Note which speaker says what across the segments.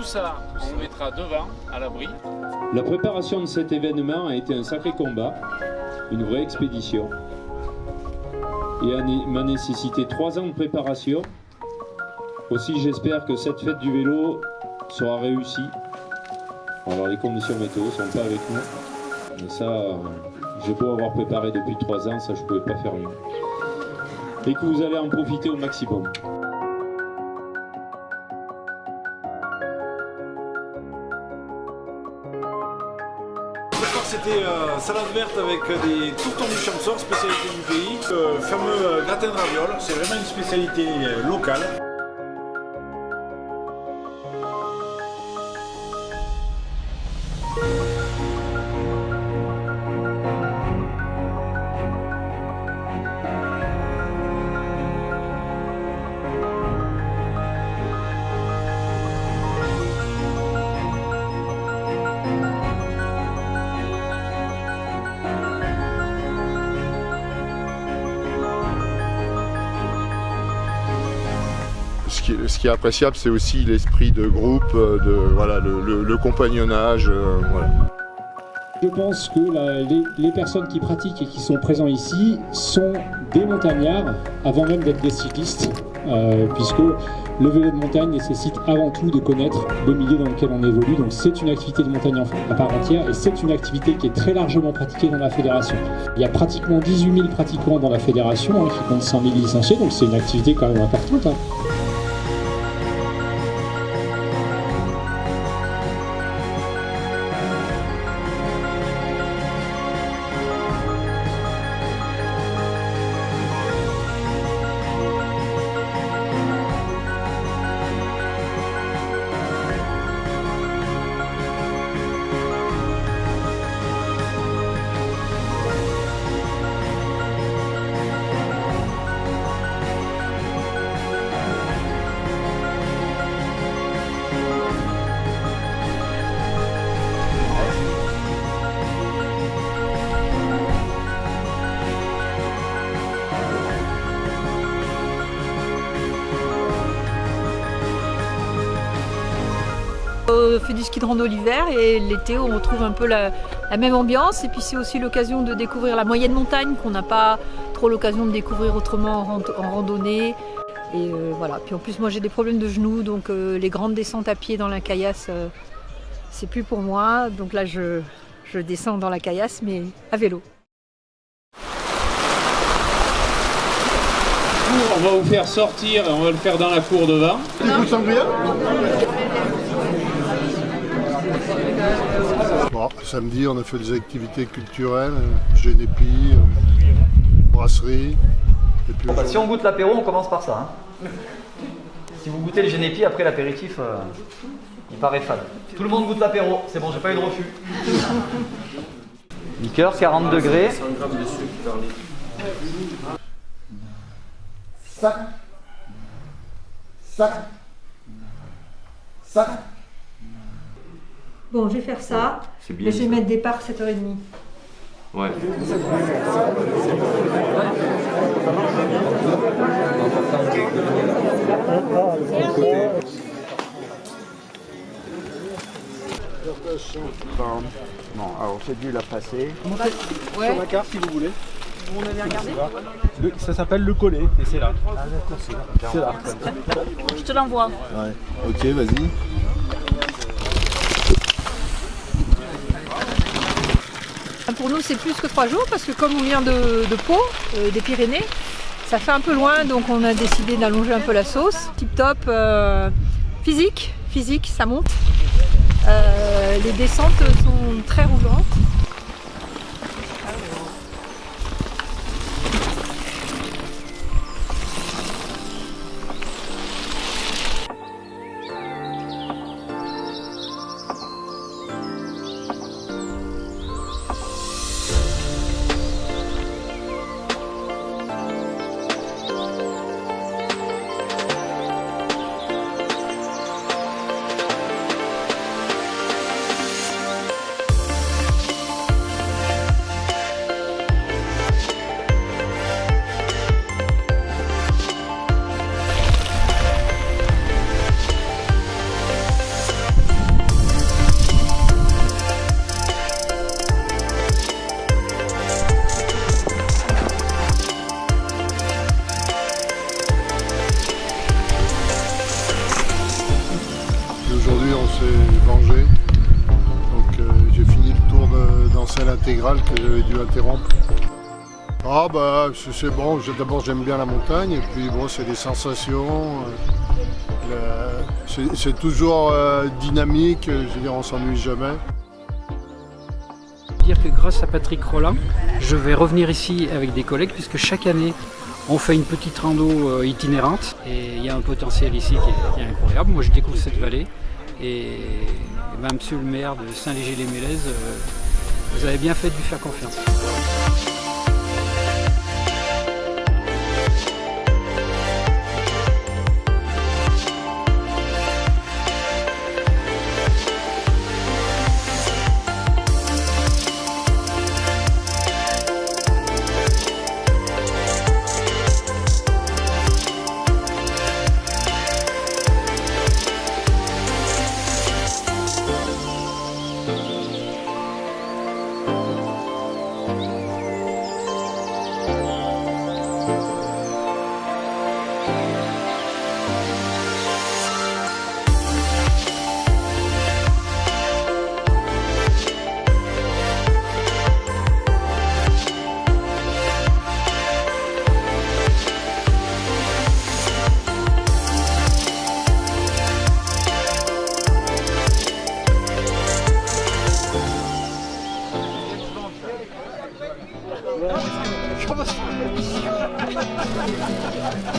Speaker 1: tout ça, on se mettra devant, à l'abri.
Speaker 2: La préparation de cet événement a été un sacré combat, une vraie expédition, et m'a nécessité 3 ans de préparation. Aussi, j'espère que cette fête du vélo sera réussie. Alors, les conditions météo ne sont pas avec nous, mais ça, j'ai beau avoir préparé depuis 3 ans, ça je ne pouvais pas faire mieux. Et que vous allez en profiter au maximum.
Speaker 3: C'était salade verte avec des tourtons du Champsor, spécialité du pays. Le fameux gratin de ravioles, c'est vraiment une spécialité locale.
Speaker 4: Ce qui est appréciable, c'est aussi l'esprit de groupe, le compagnonnage. Voilà.
Speaker 5: Je pense que les personnes qui pratiquent et qui sont présents ici sont des montagnards avant même d'être des cyclistes, puisque le vélo de montagne nécessite avant tout de connaître le milieu dans lequel on évolue. Donc c'est une activité de montagne à part entière et c'est une activité qui est très largement pratiquée dans la fédération. Il y a pratiquement 18 000 pratiquants dans la fédération, qui compte 100 000 licenciés, donc c'est une activité quand même importante.
Speaker 6: On fait du ski de rando l'hiver et l'été on retrouve un peu la même ambiance et puis c'est aussi l'occasion de découvrir la moyenne montagne qu'on n'a pas trop l'occasion de découvrir autrement en randonnée. Et voilà. Puis en plus moi j'ai des problèmes de genoux donc les grandes descentes à pied dans la caillasse c'est plus pour moi. Donc là je descends dans la caillasse mais à vélo.
Speaker 2: On va vous faire sortir, on va le faire dans la cour devant.
Speaker 4: Bon, samedi, on a fait des activités culturelles, génépi, brasserie. Et puis
Speaker 7: Si on goûte l'apéro, on commence par ça. Hein. Si vous goûtez le génépi, après l'apéritif, il paraît fade. Tout le monde goûte l'apéro, c'est bon, j'ai pas eu de refus. Liqueur, 40 degrés.
Speaker 3: 100 grammes de sucre par litre.
Speaker 6: Sac. Bon, je vais faire ça. Et je vais mettre départ 7h30.
Speaker 7: Ouais.
Speaker 8: Bon, alors c'est dû la passer.
Speaker 6: Ouais.
Speaker 3: Sur la carte si vous voulez.
Speaker 6: On avait regardé.
Speaker 3: Ça s'appelle le collet et c'est là.
Speaker 8: Ah d'accord, c'est là.
Speaker 6: Je te l'envoie.
Speaker 8: Ouais. Ok, vas-y.
Speaker 6: Pour nous, c'est plus que 3 jours parce que comme on vient de Pau, des Pyrénées, ça fait un peu loin, donc on a décidé d'allonger un peu la sauce. Tip top, physique, ça monte. Les descentes sont très roulantes.
Speaker 4: intégrale que j'avais dû interrompre. Ah bah c'est bon, d'abord j'aime bien la montagne et puis bon c'est des sensations, c'est toujours dynamique, je veux dire on s'ennuie jamais.
Speaker 9: Dire que grâce à Patrick Rolland, je vais revenir ici avec des collègues puisque chaque année on fait une petite rando itinérante et il y a un potentiel ici qui est incroyable. Moi je découvre cette vallée et monsieur le maire de Saint-Léger-les-Mélèzes, vous avez bien fait de lui faire confiance.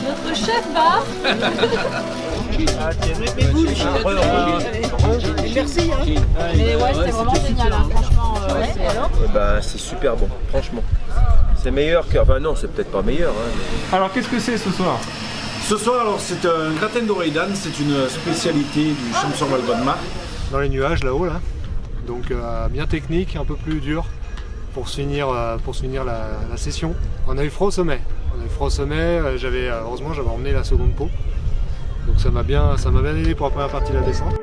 Speaker 6: Notre chef va.
Speaker 10: Merci.
Speaker 6: Mais ouais, c'était vraiment génial, hein. Franchement.
Speaker 10: C'est super bon, franchement. C'est meilleur que. Enfin, non, c'est peut-être pas meilleur. Hein, mais...
Speaker 3: Alors, qu'est-ce que c'est ce soir? Ce soir, alors, c'est un gratin d'Oreillan, c'est une spécialité du Champsaur Val-de-Marne.
Speaker 11: Dans les nuages là-haut, là. Donc, bien technique, un peu plus dur pour se finir la session. On a eu froid au sommet. Heureusement, j'avais emmené la seconde peau. Donc, ça m'a bien aidé pour la première partie de la descente.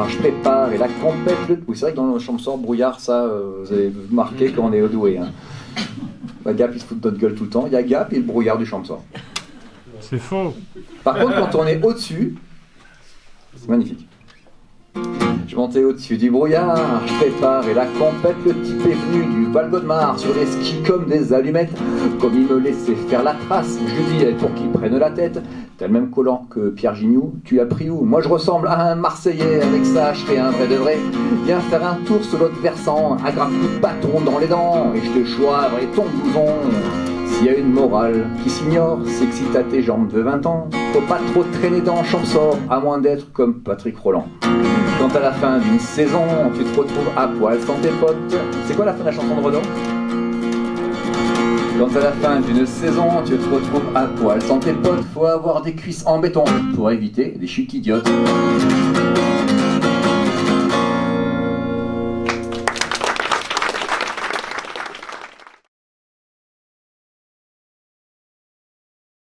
Speaker 7: Je prépare et la compète. Oui, c'est vrai que dans le Champsaur, brouillard, ça, vous avez marqué quand on est doué. Hein. Bah, Gap, il se fout de notre gueule tout le temps. Il y a Gap et le brouillard du Champsaur.
Speaker 3: C'est faux.
Speaker 7: Par contre, quand on est au-dessus, c'est magnifique. Je montais au-dessus du brouillard, je prépare et la compète. Le type est venu du Val-de-Marne sur des skis comme des allumettes. Comme il me laissait faire la trace, je lui dis pour qu'il prenne la tête. T'as le même collant que Pierre Gignoux, tu l'as pris où? Moi je ressemble à un Marseillais, avec ça je serai un vrai de vrai. Viens faire un tour sur l'autre versant, un grand coup de bâton dans les dents, et je te choivre et ton blouson. S'il y a une morale qui s'ignore, c'est que si t'as tes jambes de 20 ans, faut pas trop traîner dans Champsaur, à moins d'être comme Patrick Rolland. Quand à la fin d'une saison, tu te retrouves à poil sans tes potes. C'est quoi la fin de la chanson de Renaud? Quand à la fin d'une saison, tu te retrouves à poil sans tes potes, faut avoir des cuisses en béton pour éviter des chutes idiotes.